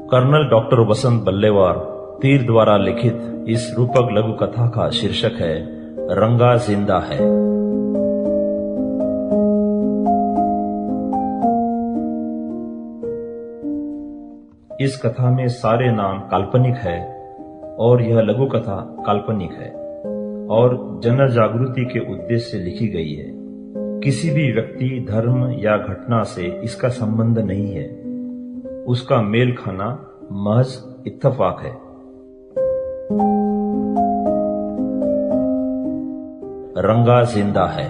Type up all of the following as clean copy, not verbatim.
Colonel doctor वसंत बल्लेवार तीर द्वारा लिखित इस रूपक लघु कथा का शीर्षक है रंगा जिंदा है। इस कथा में सारे नाम काल्पनिक है और यह लघु कथा काल्पनिक है और जन जागृति के उद्देश्य से लिखी गई है। किसी भी व्यक्ति, धर्म या घटना से इसका संबंध नहीं है। उसका मेल खाना महज इत्तेफाक है। रंगा जिंदा है।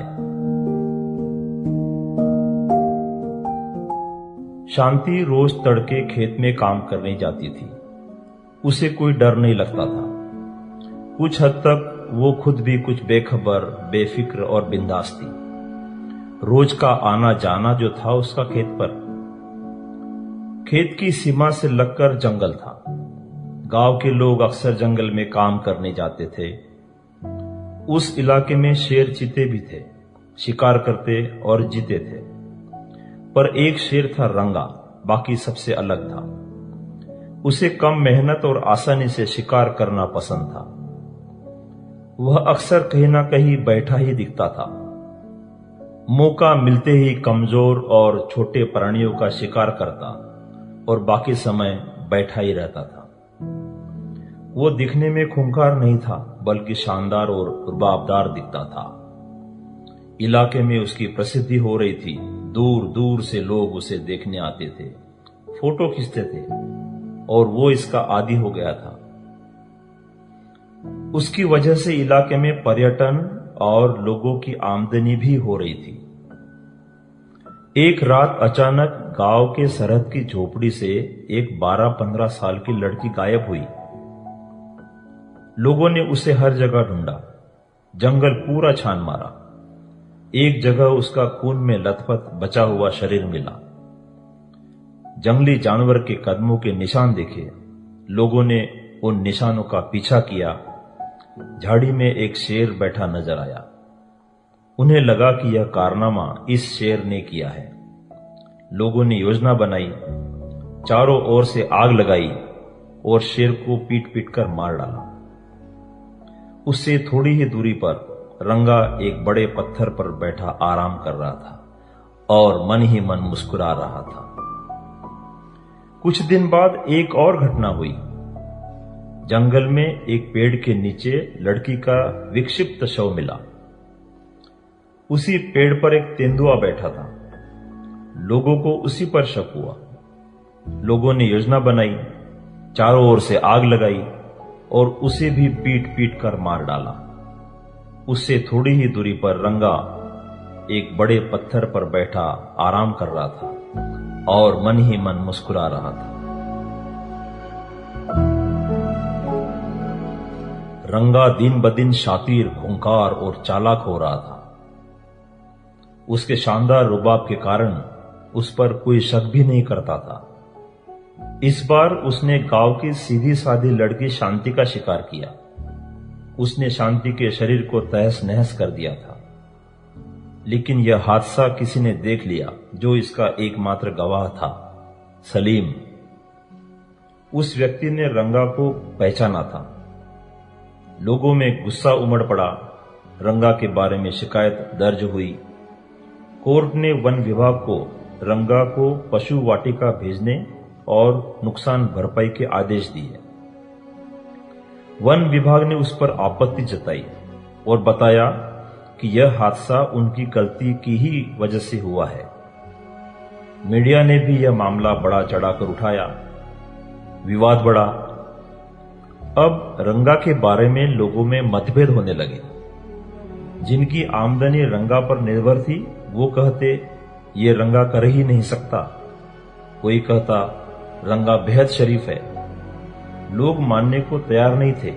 शांति रोज तड़के खेत में काम करने जाती थी। उसे कोई डर नहीं लगता था। कुछ हद तक वो खुद भी कुछ बेखबर, बेफिक्र और बिंदास थी। रोज का आना जाना जो था उसका खेत पर। खेत की सीमा से लगकर जंगल था। गांव के लोग अक्सर जंगल में काम करने जाते थे। उस इलाके में शेर चीते भी थे, शिकार करते और जीते थे। पर एक शेर था रंगा, बाकी सबसे अलग था। उसे कम मेहनत और आसानी से शिकार करना पसंद था। वह अक्सर कहीं ना कहीं बैठा ही दिखता था। मौका मिलते ही कमजोर और छोटे प्राणियों का शिकार करता और बाकी समय बैठा ही रहता था। वो दिखने में खूंखार नहीं था, बल्कि शानदार और रुबाबदार दिखता था। इलाके में उसकी प्रसिद्धि हो रही थी। दूर दूर से लोग उसे देखने आते थे, फोटो खींचते थे और वो इसका आदी हो गया था। उसकी वजह से इलाके में पर्यटन और लोगों की आमदनी भी हो रही थी। एक रात अचानक गांव के सरहद की झोपड़ी से एक 12-15 साल की लड़की गायब हुई। लोगों ने उसे हर जगह ढूंढा, जंगल पूरा छान मारा। एक जगह उसका खून में लथपथ बचा हुआ शरीर मिला। जंगली जानवर के कदमों के निशान देखे। लोगों ने उन निशानों का पीछा किया। झाड़ी में एक शेर बैठा नजर आया। उन्हें लगा कि यह कारनामा इस शेर ने किया है। लोगों ने योजना बनाई, चारों ओर से आग लगाई और शेर को पीट पीट कर मार डाला। उससे थोड़ी ही दूरी पर रंगा एक बड़े पत्थर पर बैठा आराम कर रहा था और मन ही मन मुस्कुरा रहा था। कुछ दिन बाद एक और घटना हुई। जंगल में एक पेड़ के नीचे लड़की का विक्षिप्त शव मिला। उसी पेड़ पर एक तेंदुआ बैठा था। लोगों को उसी पर शक हुआ। लोगों ने योजना बनाई, चारों ओर से आग लगाई और उसे भी पीट पीट कर मार डाला। उससे थोड़ी ही दूरी पर रंगा एक बड़े पत्थर पर बैठा आराम कर रहा था और मन ही मन मुस्कुरा रहा था। रंगा दिन ब दिन शातिर, खूंखार और चालाक हो रहा था। उसके शानदार रुबाब के कारण उस पर कोई शक भी नहीं करता था। इस बार उसने गांव की सीधी सादी लड़की शांति का शिकार किया। उसने शांति के शरीर को तहस नहस कर दिया था। लेकिन यह हादसा किसी ने देख लिया, जो इसका एकमात्र गवाह था, सलीम। उस व्यक्ति ने रंगा को पहचाना था। लोगों में गुस्सा उमड़ पड़ा। रंगा के बारे में शिकायत दर्ज हुई। कोर्ट ने वन विभाग को रंगा को पशु वाटिका भेजने और नुकसान भरपाई के आदेश दिए। वन विभाग ने उस पर आपत्ति जताई और बताया कि यह हादसा उनकी गलती की ही वजह से हुआ है। मीडिया ने भी यह मामला बड़ा चढ़ाकर उठाया। विवाद बढ़ा। अब रंगा के बारे में लोगों में मतभेद होने लगे। जिनकी आमदनी रंगा पर निर्भर थी वो कहते ये रंगा कर ही नहीं सकता। कोई कहता रंगा बेहद शरीफ है। लोग मानने को तैयार नहीं थे।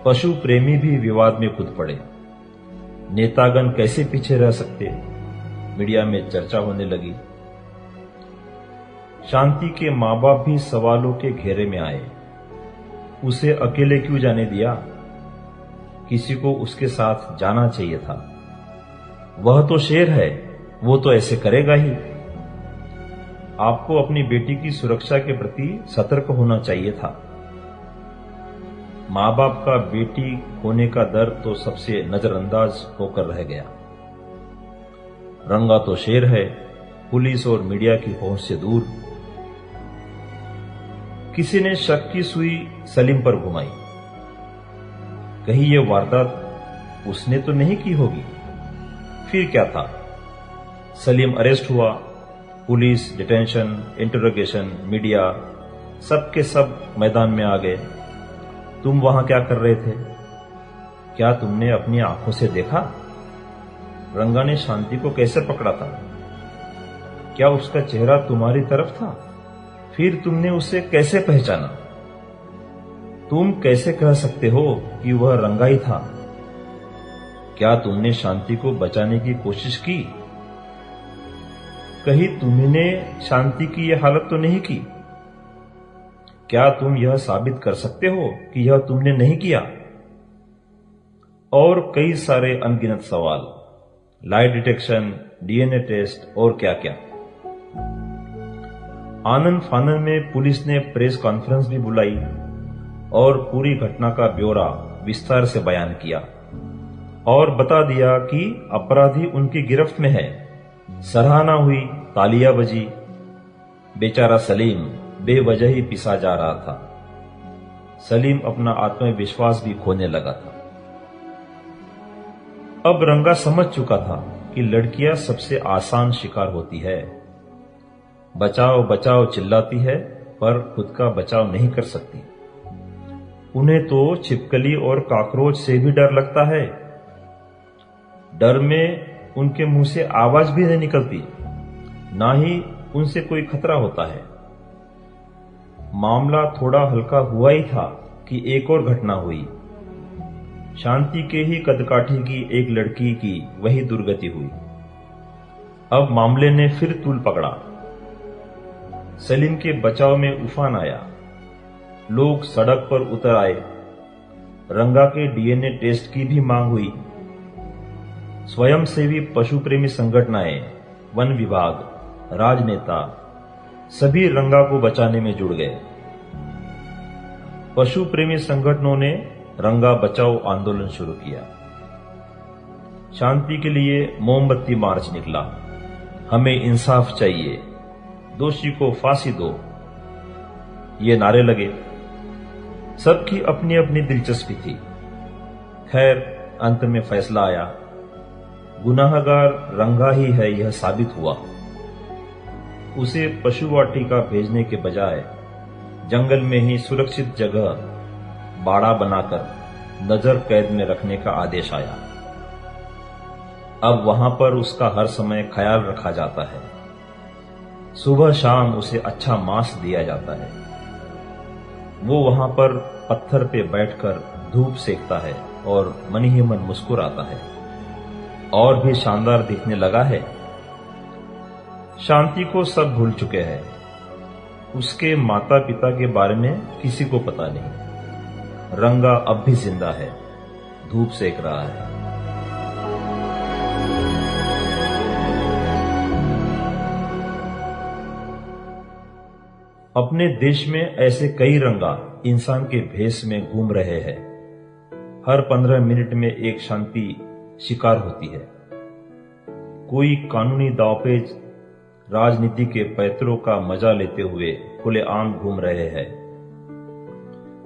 पशु प्रेमी भी विवाद में कूद पड़े। नेतागण कैसे पीछे रह सकते, मीडिया में चर्चा होने लगी। शांति के माँ बाप भी सवालों के घेरे में आए। उसे अकेले क्यों जाने दिया? किसी को उसके साथ जाना चाहिए था। वह तो शेर है, वो तो ऐसे करेगा ही। आपको अपनी बेटी की सुरक्षा के प्रति सतर्क होना चाहिए था। मां बाप का बेटी खोने का दर्द तो सबसे नजरअंदाज होकर रह गया। रंगा तो शेर है, पुलिस और मीडिया की पहुंच से दूर। किसी ने शक की सुई सलीम पर घुमाई। कहीं यह वारदात उसने तो नहीं की होगी। फिर क्या था? सलीम अरेस्ट हुआ, पुलिस, डिटेंशन, इंटरोगेशन, मीडिया, सब के सब मैदान में आ गए। तुम वहां क्या कर रहे थे? क्या तुमने अपनी आंखों से देखा? रंगा ने शांति को कैसे पकड़ा था? क्या उसका चेहरा तुम्हारी तरफ था? फिर तुमने उसे कैसे पहचाना? तुम कैसे कह सकते हो कि वह रंगा ही था? क्या तुमने शांति को बचाने की कोशिश की? कहीं तुमने शांति की यह हालत तो नहीं की? क्या तुम यह साबित कर सकते हो कि यह तुमने नहीं किया? और कई सारे अनगिनत सवाल, लाई डिटेक्शन, डीएनए टेस्ट और क्या क्या। आनंद फानन में पुलिस ने प्रेस कॉन्फ्रेंस भी बुलाई और पूरी घटना का ब्यौरा विस्तार से बयान किया और बता दिया कि अपराधी उनकी गिरफ्त में है। सराहना हुई, तालियां बजी। बेचारा सलीम बेवजह ही पिसा जा रहा था। सलीम अपना आत्मविश्वास भी खोने लगा था। अब रंगा समझ चुका था कि लड़कियां सबसे आसान शिकार होती है। बचाओ बचाओ चिल्लाती है पर खुद का बचाव नहीं कर सकती। उन्हें तो छिपकली और कॉकरोच से भी डर लगता है। डर में उनके मुंह से आवाज भी नहीं निकलती, ना ही उनसे कोई खतरा होता है। मामला थोड़ा हल्का हुआ ही था कि एक और घटना हुई। शांति के ही कदकाठी की एक लड़की की वही दुर्गति हुई। अब मामले ने फिर तूल पकड़ा। सलीम के बचाव में उफान आया। लोग सड़क पर उतर आए। रंगा के डीएनए टेस्ट की भी मांग हुई। स्वयंसेवी पशु प्रेमी संगठनें, वन विभाग, राजनेता सभी रंगा को बचाने में जुड़ गए। पशु प्रेमी संगठनों ने रंगा बचाओ आंदोलन शुरू किया। शांति के लिए मोमबत्ती मार्च निकला। हमें इंसाफ चाहिए, दोषी को फांसी दो, ये नारे लगे। सबकी अपनी अपनी दिलचस्पी थी। खैर अंत में फैसला आया। गुनाहगार रंगा ही है यह साबित हुआ। उसे पशु वाटिका भेजने के बजाय जंगल में ही सुरक्षित जगह बाड़ा बनाकर नजर कैद में रखने का आदेश आया। अब वहां पर उसका हर समय ख्याल रखा जाता है। सुबह शाम उसे अच्छा मांस दिया जाता है। वो वहां पर पत्थर पे बैठकर धूप सेकता है और मन ही मन मुस्कुराता है। और भी शानदार दिखने लगा है। शांति को सब भूल चुके हैं। उसके माता पिता के बारे में किसी को पता नहीं। रंगा अब भी जिंदा है, धूप सेक रहा है। अपने देश में ऐसे कई रंगा इंसान के भेष में घूम रहे हैं। हर 15 मिनट में एक शांति शिकार होती है। कोई कानूनी दावपेच राजनीति के पैतरों का मजा लेते हुए खुलेआम घूम रहे हैं।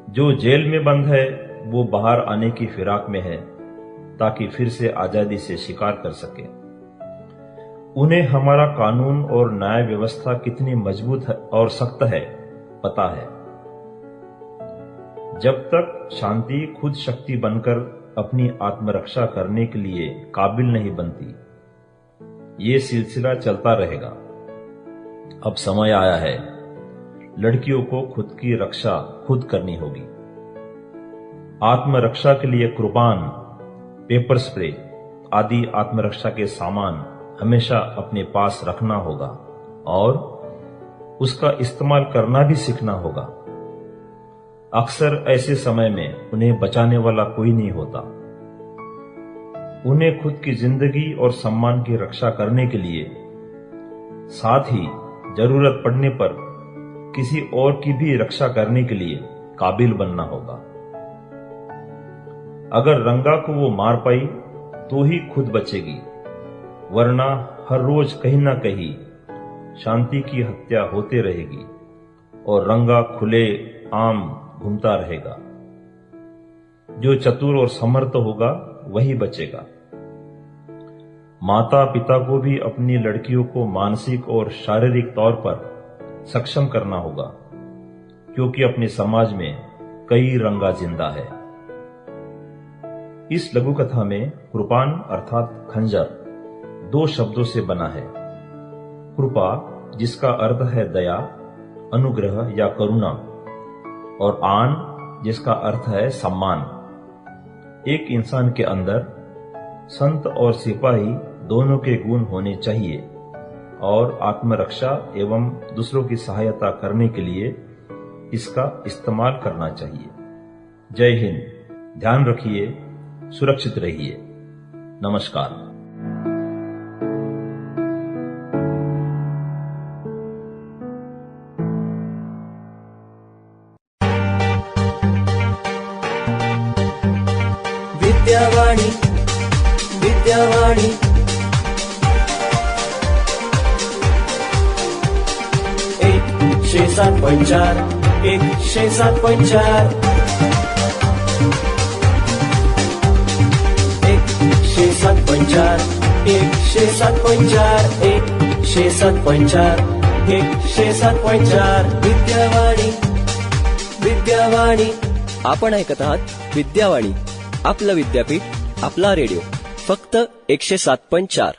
जो जेल में बंद है वो बाहर आने की फिराक में है ताकि फिर से आजादी से शिकार कर सके। उन्हें हमारा कानून और न्याय व्यवस्था कितनी मजबूत है और सख्त है पता है। जब तक शांति खुद शक्ति बनकर अपनी आत्मरक्षा करने के लिए काबिल नहीं बनती, ये सिलसिला चलता रहेगा। अब समय आया है, लड़कियों को खुद की रक्षा खुद करनी होगी। आत्मरक्षा के लिए कृपान, पेपर स्प्रे आदि आत्मरक्षा के सामान हमेशा अपने पास रखना होगा और उसका इस्तेमाल करना भी सीखना होगा। अक्सर ऐसे समय में उन्हें बचाने वाला कोई नहीं होता। उन्हें खुद की जिंदगी और सम्मान की रक्षा करने के लिए, साथ ही जरूरत पड़ने पर किसी और की भी रक्षा करने के लिए काबिल बनना होगा। अगर रंगा को वो मार पाई तो ही खुद बचेगी, वरना हर रोज कहीं ना कहीं शांति की हत्या होते रहेगी और रंगा खुले आम घूमता रहेगा। जो चतुर और समर्थ होगा वही बचेगा। माता पिता को भी अपनी लड़कियों को मानसिक और शारीरिक तौर पर सक्षम करना होगा, क्योंकि अपने समाज में कई रंगा जिंदा है। इस लघु कथा में कृपान अर्थात खंजर 2 शब्दों से बना है। कृपा जिसका अर्थ है दया, अनुग्रह या करुणा, और आन जिसका अर्थ है सम्मान। एक इंसान के अंदर संत और सिपाही दोनों के गुण होने चाहिए और आत्मरक्षा एवं दूसरों की सहायता करने के लिए इसका इस्तेमाल करना चाहिए। जय हिंद। ध्यान रखिए, सुरक्षित रहिए। नमस्कार। विद्यावाणी विद्यावाणी 107.4 107.4 107.4 107.4 107.4 107.4 विद्यावाणी विद्यावाणी। आपण ऐकत आहात विद्यावाणी, आपलं विद्यापीठ, आपला रेडिओ, फक्त 107.4.